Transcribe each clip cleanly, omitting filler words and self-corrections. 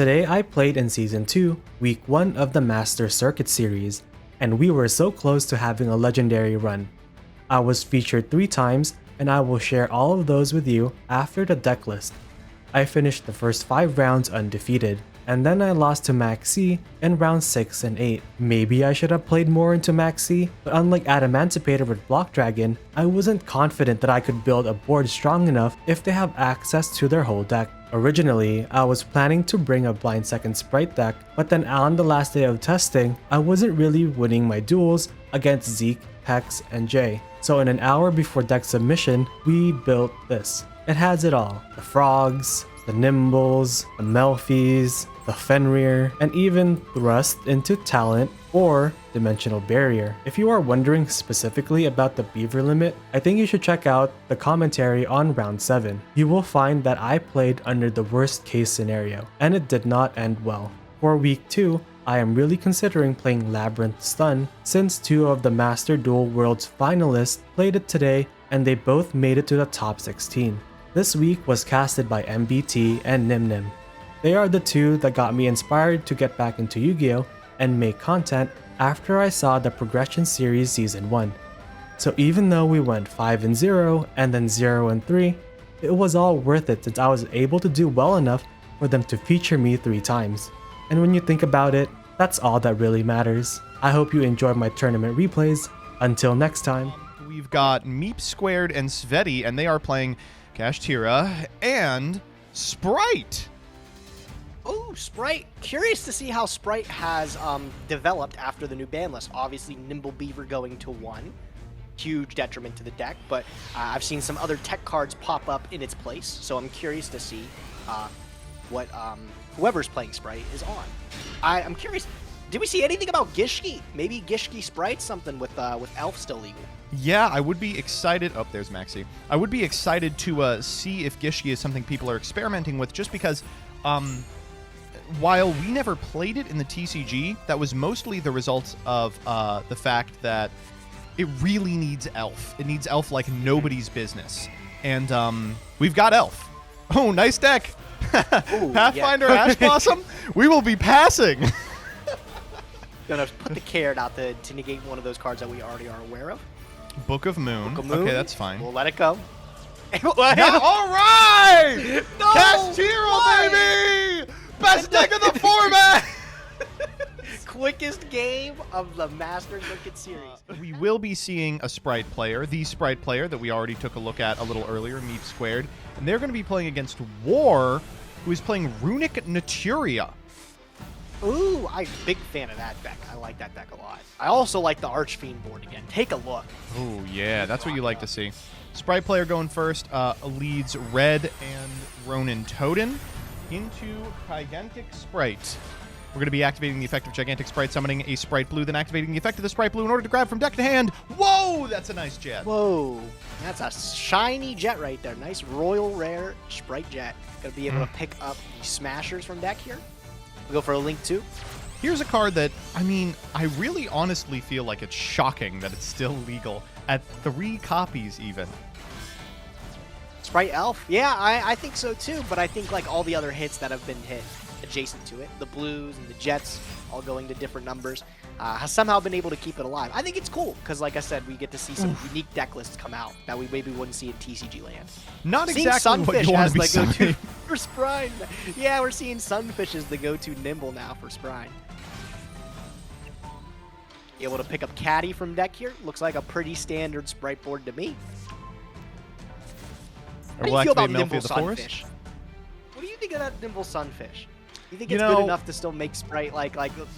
Today I played in Season 2, Week 1 of the Master Circuit series, and we were so close to having a legendary run. I was featured 3 times, and I will share all of those with you after the deck list. I finished the first 5 rounds undefeated, and then I lost to Maxx C in rounds 6 and 8. Maybe I should have played more into Maxx C, but unlike Adamancipator with Block Dragon, I wasn't confident that I could build a board strong enough if they have access to their whole deck. Originally, I was planning to bring a blind second Spright deck, but then on the last day of testing, I wasn't really winning my duels against Zeke, Hex, and Jay. So in an hour before deck submission, we built this. It has it all. The frogs, the nimbles, the Melfies, the Fenrir, and even thrust into talent or dimensional barrier. If you are wondering specifically about the Beaver limit, I think you should check out the commentary on round 7. You will find that I played under the worst case scenario, and it did not end well. For week 2, I am really considering playing Labyrinth Stun since 2 of the Master Duel World's finalists played it today and they both made it to the top 16. This week was casted by MBT and Nimnim. They are the 2 that got me inspired to get back into Yu-Gi-Oh! And make content after I saw the Progression Series Season 1. So even though we went 5-0 and then 0-3, it was all worth it since I was able to do well enough for them to feature me 3 times. And when you think about it, that's all that really matters. I hope you enjoyed my tournament replays. Until next time. We've got meepsquared and Sveti, and they are playing Kashtira and Spright. Oh, Spright. Curious to see how Spright has developed after the new ban list. Obviously, Nimble Beaver going to 1. Huge detriment to the deck, but I've seen some other tech cards pop up in its place, so I'm curious to see what whoever's playing Spright is on. I'm curious, did we see anything about Gishki? Maybe Gishki Spright, something with Elf still legal. Yeah, I would be excited. Oh, there's Maxx C. I would be excited to see if Gishki is something people are experimenting with, just because while we never played it in the TCG, that was mostly the result of the fact that it really needs Elf. It needs Elf like nobody's business. And we've got Elf. Oh, nice deck. Ooh, Pathfinder yeah. Ash Blossom, we will be passing. Gonna put the Caird out to negate one of those cards that we already are aware of. Book of Moon. Book of Moon. Okay, that's fine. We'll let it go. All right! No, Kashtira, baby! Best deck of the format! Quickest game of the Master Circuit series. We will be seeing a Spright player, the Spright player that we already took a look at a little earlier, meepsquared. And they're going to be playing against War, who is playing Runick Naturia. Ooh, I'm a big fan of that deck. I like that deck a lot. I also like the Archfiend board again. Take a look. Oh, yeah, that's what you like to see. Spright player going first leads Red and Ronin Totem into Gigantic Spright. We're going to be activating the effect of Gigantic Spright, summoning a Spright Blue, then activating the effect of the Spright Blue in order to grab from deck to hand. Whoa, that's a nice jet. Whoa, that's a shiny jet right there. Nice royal rare Spright jet. Going to be able to pick up the Smashers from deck here. We'll go for a Link 2. Here's a card that, I mean, I really honestly feel like it's shocking that it's still legal at 3 copies even. Spright Elf? Yeah, I think so too, but I think like all the other hits that have been hit adjacent to it, the blues and the jets all going to different numbers, has somehow been able to keep it alive. I think it's cool because, like I said, we get to see some unique deck lists come out that we maybe wouldn't see in TCG land. Not seeing exactly Sunfish what you want as to be the go-to signing. for Sprine. Yeah, we're seeing Sunfish as the go-to nimble now for Sprine. Able to pick up Caddy from deck here. Looks like a pretty standard Spright board to me. How do you feel about Nimble Sunfish? What do you think of that Nimble Sunfish? You think it's good enough to still make Spright like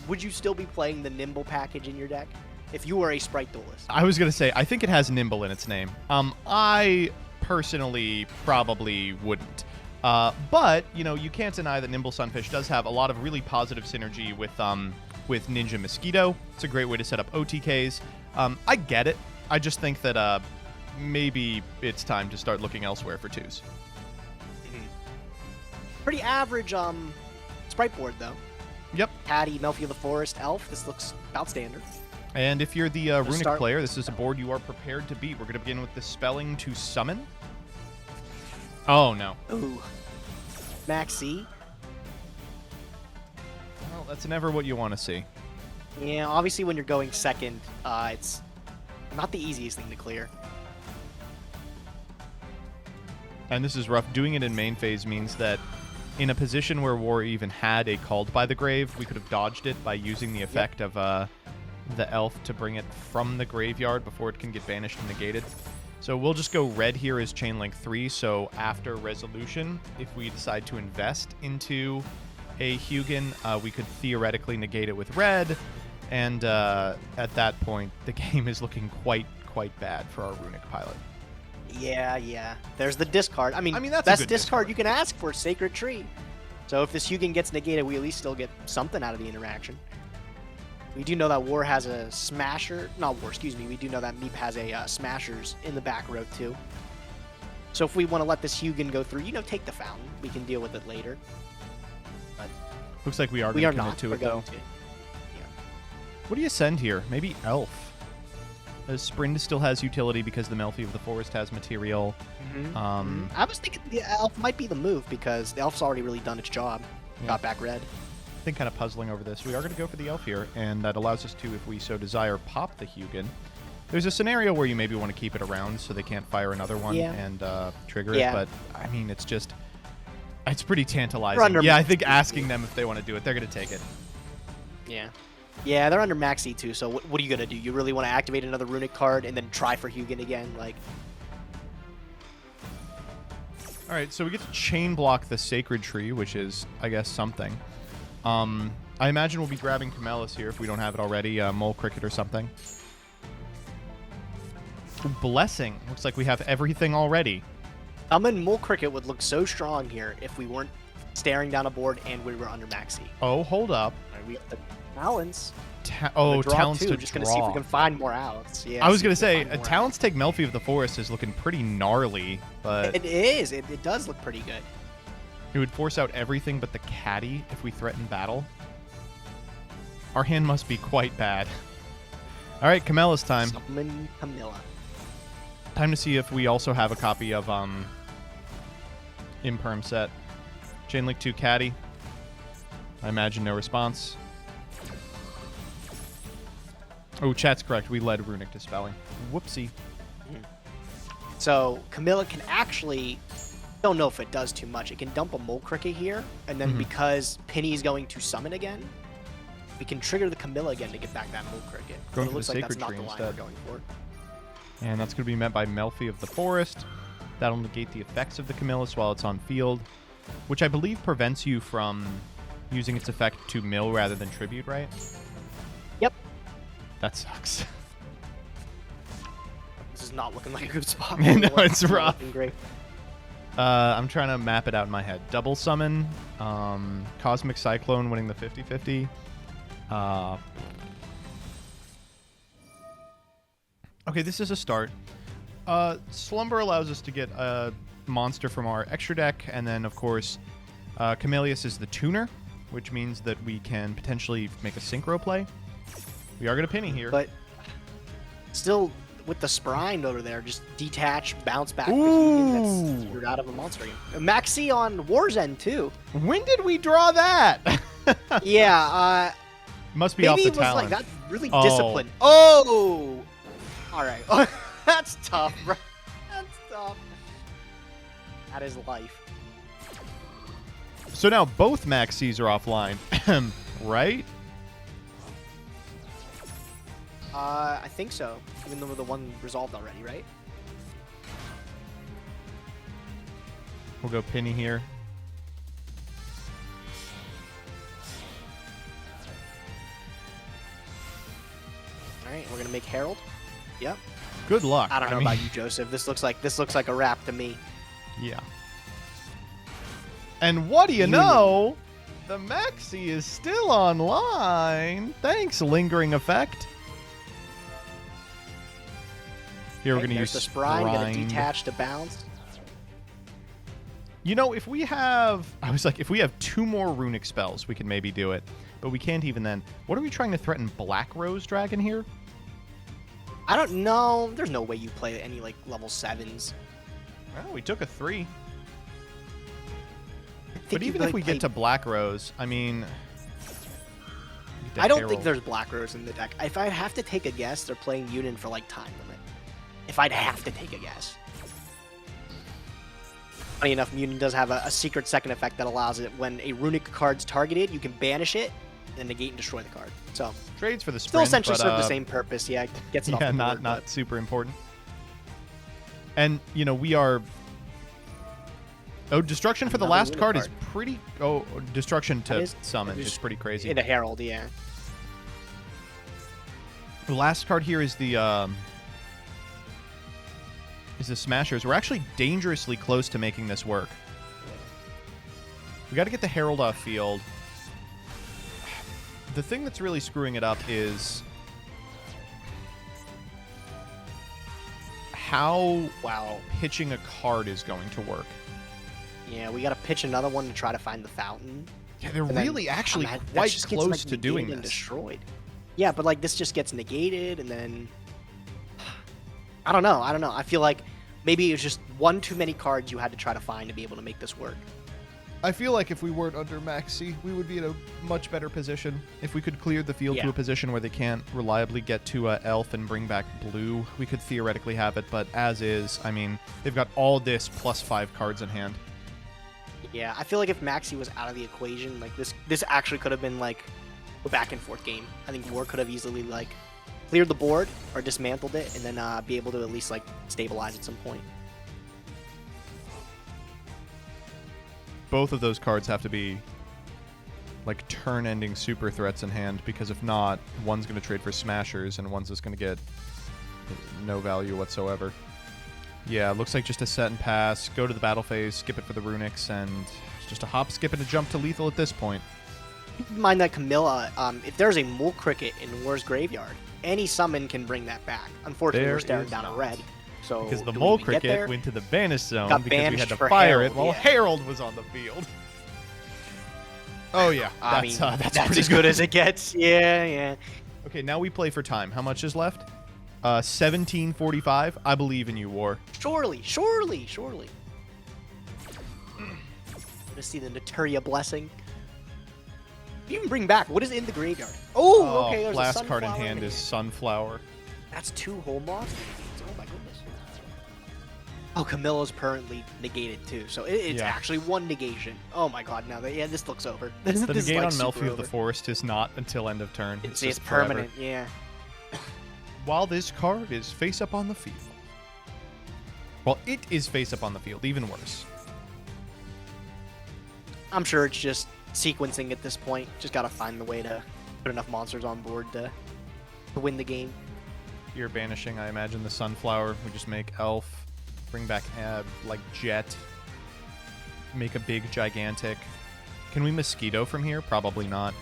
would you still be playing the Nimble package in your deck if you were a Spright duelist? I was gonna say I think it has Nimble in its name. I personally probably wouldn't. But you know, you can't deny that Nimble Sunfish does have a lot of really positive synergy with Ninja Mosquito. It's a great way to set up OTKs. I get it. I just think that maybe it's time to start looking elsewhere for 2s. Pretty average Spright board though. Yep. Caddy, Melfi of the Forest, Elf. This looks about standard. And if you're the Runick player, this is a board you are prepared to beat. We're going to begin with the Spelling to Summon. Oh, no. Ooh. Maxx C. That's never what you want to see. Yeah, obviously when you're going second, it's not the easiest thing to clear. And this is rough. Doing it in main phase means that in a position where War even had a Called by the Grave, we could have dodged it by using the effect of the elf to bring it from the graveyard before it can get banished and negated. So we'll just go red here as Chain Link 3, so after resolution, if we decide to invest into a Hugin, we could theoretically negate it with red, and at that point, the game is looking quite bad for our Runick pilot. Yeah. There's the discard. I mean that's best a good discard you can ask for, Sacred Tree. So if this Hugin gets negated, we at least still get something out of the interaction. We do know that War has a Smasher. Not War, excuse me. We do know that Meep has a Smashers in the back row, too. So if we want to let this Hugin go through, take the Fountain. We can deal with it later. But looks like we are going to commit to it, though. Yeah. What do you send here? Maybe Elf. Sprint still has utility because the Melfi of the Forest has material. I was thinking the Elf might be the move because the Elf's already really done its job. Yeah. Got back red. I think kind of puzzling over this. We are going to go for the Elf here, and that allows us to, if we so desire, pop the Hugin. There's a scenario where you maybe want to keep it around so they can't fire another one and trigger it, but I mean, it's pretty tantalizing. Yeah, I think asking them if they want to do it, they're going to take it. Yeah, they're under Maxx C too, so what are you going to do? You really want to activate another Runick card and then try for Hugin again? All right, so we get to chain block the Sacred Tree, which is, I guess, something. I imagine we'll be grabbing Camelus here if we don't have it already, Mole Cricket or something. Blessing. Looks like we have everything already. Summon Mole Cricket would look so strong here if we weren't staring down a board and we were under Maxx C. Oh, hold up. Right, we have the Talents. Talents to Just going to see if we can find more outs. Yeah, I was going to say, Talents take Melfi of the Forest is looking pretty gnarly, but... It is. It does look pretty good. It would force out everything but the Caddy if we threaten battle. Our hand must be quite bad. All right, Camelus time. Summon Camilla. Time to see if we also have a copy of Imperm set. Chain Link 2 Caddy. I imagine no response. Oh, chat's correct. We led Runick Dispelling. Whoopsie. So Camilla can actually... don't know if it does too much. It can dump a Mole Cricket here, and then because Penny's going to summon again, we can trigger the Camilla again to get back that Mole Cricket. Going it for looks the like that's Sacred not Tree the line instead. we're going for. And that's going to be met by Melfi of the Forest. That'll negate the effects of the Camillus while it's on field, which I believe prevents you from using its effect to mill rather than tribute, right? Yep. That sucks. This is not looking like a good spot. No, it's rough. Looking great. I'm trying to map it out in my head. Double summon, Cosmic Cyclone winning the 50-50. Okay, this is a start. Slumber allows us to get a monster from our extra deck, and then, of course, Camellius is the tuner, which means that we can potentially make a synchro play. We are going to penny here. But still, with the Sprine over there, just detach, bounce back. Ooh. That's screwed out of a monster game. Maxx C on War's End, too. When did we draw that? Yeah, Must be maybe off the it was talent. like that really Oh. disciplined. Oh! All right. That's tough, bro. That's tough. That is life. So now both Maxx Cs are offline, right? I think so. Even though the one resolved already, right? We'll go Penny here. All right, we're gonna make Herald. Yep. Good luck. I don't know mean, about you, Joseph. This looks like a wrap to me. Yeah. And what do you know? The Maxx C is still online. Thanks, lingering effect. Here we're Okay, going to use there's the Sprine. Gonna Sprine. detach to bounce. You know, if we have... I was like, if we have 2 more Runick spells, we can maybe do it. But we can't even then. What are we trying to threaten? Black Rose Dragon here? I don't know. There's no way you play any like level 7s. Well, we took a 3. I think But you even really if we play- get to Black Rose, I mean... I don't think Herald. there's Black Rose in the deck. If I have to take a guess, they're playing Yunin for like time limit. If I'd have to take a guess. Funny enough, Munin does have a secret second effect that allows it when a Runick card's targeted, you can banish it, and negate and destroy the card. So Trades for the still sprint, essentially but, serve the same purpose. Yeah, gets it off the board, not super important. And you know we are. Oh, destruction for the Another last Runick card is card. pretty. Oh, destruction to That summon is is pretty crazy. In a Herald, yeah. The last card here is the Smashers. We're actually dangerously close to making this work. We got to get the Herald off field. The thing that's really screwing it up is how pitching a card is going to work. Yeah, we got to pitch another one to try to find the fountain. Yeah, they're And then, really actually that quite just gets, close like, to doing negated and this. destroyed. Yeah, but like this just gets negated, and then I don't know. I feel like maybe it was just one too many cards you had to try to find to be able to make this work. I feel like if we weren't under Maxx C, we would be in a much better position. If we could clear the field to a position where they can't reliably get to Elf and bring back blue, we could theoretically have it. But as is, I mean, they've got all this plus 5 cards in hand. Yeah, I feel like if Maxx C was out of the equation, like this actually could have been like a back and forth game. I think War could have easily like cleared the board or dismantled it, and then be able to at least like stabilize at some point. Both of those cards have to be like turn-ending super threats in hand, because if not, one's going to trade for Smashers and one's just going to get no value whatsoever. Yeah, looks like just a set and pass, go to the battle phase, skip it for the Runicks, and it's just a hop, skip, and a jump to lethal at this point. Keep in mind that Camilla, if there's a Mole Cricket in War's Graveyard, any summon can bring that back. Unfortunately, There we're staring is down not. a red. So Because the do we Mole even get there? Cricket went to the banish zone Got because we had banished to for fire it Herald, while yeah. Herald was on the field. Oh yeah, I mean, that's that's pretty as good as it gets. Yeah, yeah. Okay, now we play for time. How much is left? 17:45. I believe in you, War. Surely. To see the Naturia blessing. Even bring back what is in the graveyard. Oh, okay. There's a last card in sunflower hand is Sunflower. That's 2 whole moths. Oh my goodness. Oh, Camilla's permanently negated too, so it's Yeah. actually 1 negation. Oh my god, now that this looks over. This The is, negate like, on super Melfi of the over. Forest is not until end of turn. It's just forever. permanent, yeah. While this card is face up on the field. Well, it is face up on the field, even worse. I'm sure it's just sequencing at this point. Just gotta find the way to put enough monsters on board to win the game. You're banishing, I imagine, the Sunflower. We just make Elf, bring back like Jet, make a big gigantic. Can we Mosquito from here? Probably not.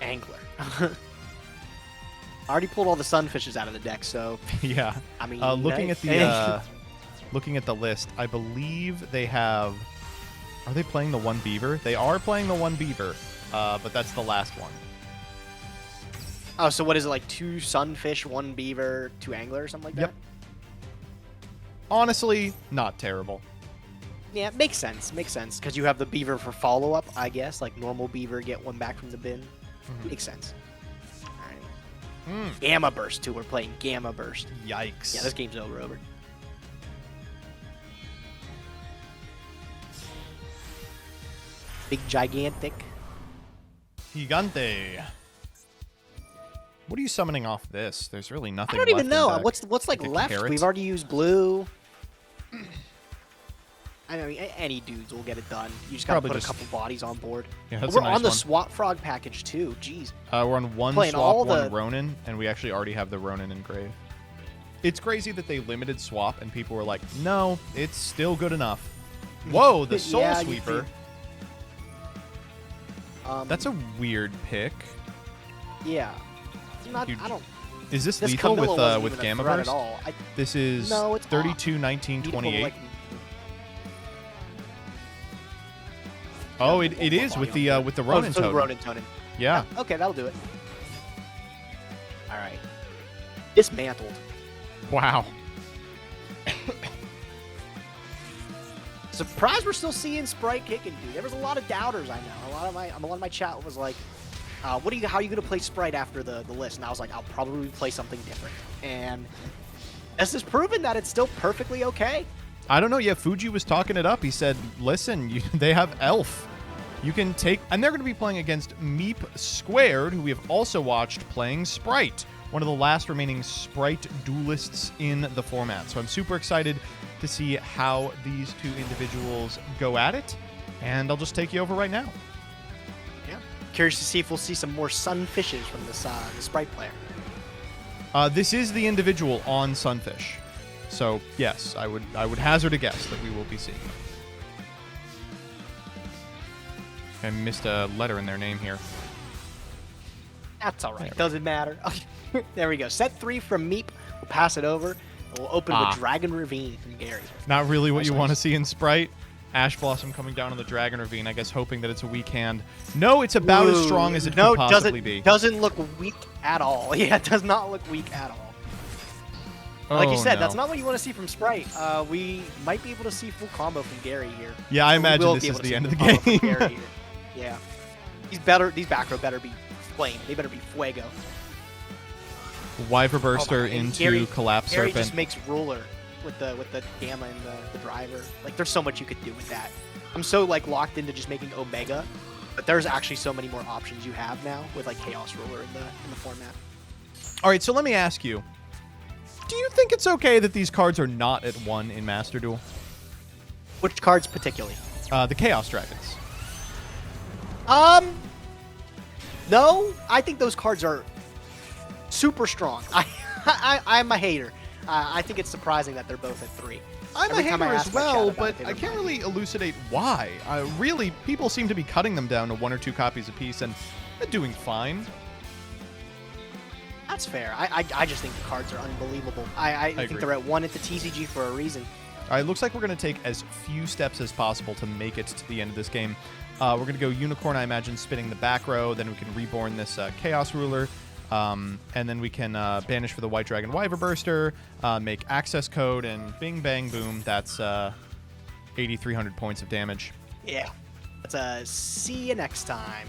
Angler. I already pulled all the sunfishes out of the deck, so Yeah. I mean, Looking at hey. the looking at the list, I believe they have. Are they playing the 1 Beaver? They are playing the 1 Beaver, but that's the last one. Oh, so what is it, like 2 sunfish, 1 beaver, 2 angler, or something like that? Yep. Honestly, not terrible. Yeah, makes sense, because you have the beaver for follow-up, I guess, like normal beaver, get 1 back from the bin. Makes sense. Alright. Gamma Burst, too. We're playing Gamma Burst. Yikes. Yeah, this game's over. Big gigantic. Gigante. What are you summoning off this? There's really nothing I don't even left in know. deck. What's like Like a left? carrot? We've already used blue. I mean, any dudes will get it done. You just gotta Probably put just- a couple bodies on board. Yeah, that's We're a nice on the one. Swap Frog package too. Jeez. We're on 1 playing swap, all 1 the- Ronin, and we actually already have the Ronin engraved. It's crazy that they limited swap, and people were like, no, it's still good enough. Whoa, the Soul Yeah, you Sweeper. That's a weird pick. Yeah. It's not, You- I don't. Is this This lethal Camilla wasn't with even a Gamma threat Burst? at all. This is No, it's 32, 19, Need to pull, 28. like, Oh, it is with the Ronin so the totem. Ronin totem. Yeah. Okay, that'll do it. All right. Dismantled. Wow. Surprised we're still seeing Spright kicking, dude. There was a lot of doubters. I know. A lot of my chat was like, how are you gonna play Spright after the list? And I was like, I'll probably play something different. And this has proven that it's still perfectly okay. I don't know. Yeah, Fuji was talking it up. He said, listen, they have Elf. You can take... And they're going to be playing against meepsquared, who we have also watched playing Spright, one of the last remaining Spright duelists in the format. So I'm super excited to see how these two individuals go at it. And I'll just take you over right now. Yeah. Curious to see if we'll see some more sunfishes from this the Spright player. This is the individual on Sunfish. So, yes, I would hazard a guess that we will be seeing them. I missed a letter in their name here. That's all right. Doesn't matter. There we go. Set 3 from Meep. We'll pass it over. And we'll open with Dragon Ravine from Gary. Not really what you want to see in Spright. Ash Blossom coming down on the Dragon Ravine, I guess hoping that it's a weak hand. No, it's about as strong as it could possibly be. Doesn't look weak at all. Yeah, it does not look weak at all. Like you said, that's not what you want to see from Spright. We might be able to see full combo from Gary here. Yeah, I imagine this is the end of the game. Yeah. These back row better be flame. They better be fuego. Wyver Burster into Gary, Collapse Gary Serpent. just makes ruler with the gamma and the driver. Like, there's so much you could do with that. I'm so like locked into just making Omega, but there's actually so many more options you have now with like Chaos Ruler in the format. All right, so let me ask you. Do you think it's okay that these cards are not at 1 in Master Duel? Which cards particularly? The Chaos Dragons. No, I think those cards are super strong. I'm a hater. I think it's surprising that they're both at 3. I'm a hater as well, but I can't really elucidate why. Really, people seem to be cutting them down to 1 or 2 copies apiece, and they're doing fine. That's fair. I just think the cards are unbelievable. I think they're at 1 at the TCG for a reason. All right, looks like we're going to take as few steps as possible to make it to the end of this game. We're going to go Unicorn, I imagine, spinning the back row. Then we can reborn this Chaos Ruler. And then we can banish for the White Dragon Wyver Burster, make access code, and bing, bang, boom. That's 8,300 points of damage. Yeah. Let's see you next time.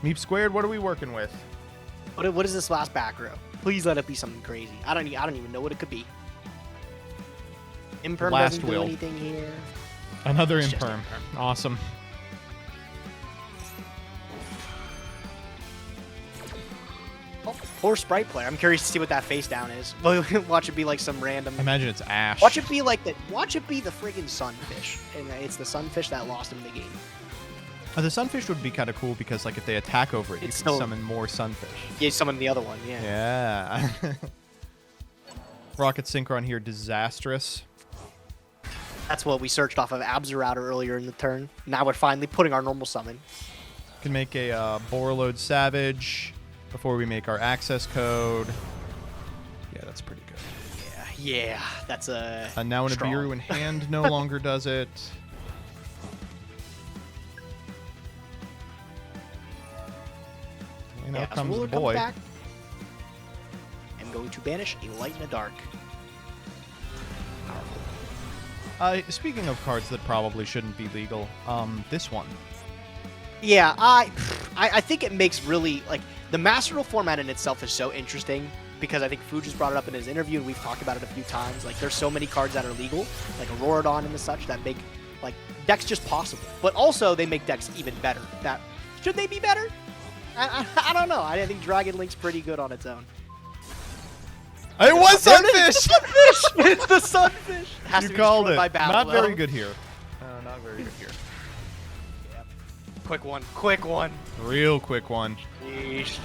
meepsquared, what are we working with? What is this last back row? Please let it be something crazy. I don't even know what it could be. Imperm doesn't do anything here. Another Imperm. Awesome. Oh, poor Spright player. I'm curious to see what that face down is. Watch it be like some random. I imagine it's Ash. Watch it be the friggin' sunfish, and it's the sunfish that lost him the game. The sunfish would be kind of cool because, like, if they attack over it, you can summon more sunfish. Yeah, summon the other one. Yeah. Yeah. Rocket Synchron here, disastrous. That's what we searched off of Abzurrouter earlier in the turn. Now we're finally putting our normal summon. Can make a Borreload Savage before we make our access code. Yeah, that's pretty good. Yeah, that's a. Now an Abiru in hand no longer does it. And now comes the boy. Back. I'm going to banish a Light in the Dark. Speaking of cards that probably shouldn't be legal, this one. Yeah, I think it makes really, like, the Master Duel format in itself is so interesting because I think Fuji's brought it up in his interview and we've talked about it a few times. Like, there's so many cards that are legal, like Auroradon and such, that make, like, decks just possible. But also, they make decks even better. Should they be better? I don't know. I think Dragon Link's pretty good on its own. It was Sunfish! It's the Sunfish! You called it. Not very good here. Not very good here. Yep. Quick one. Quick one. Real quick one. Yeesh.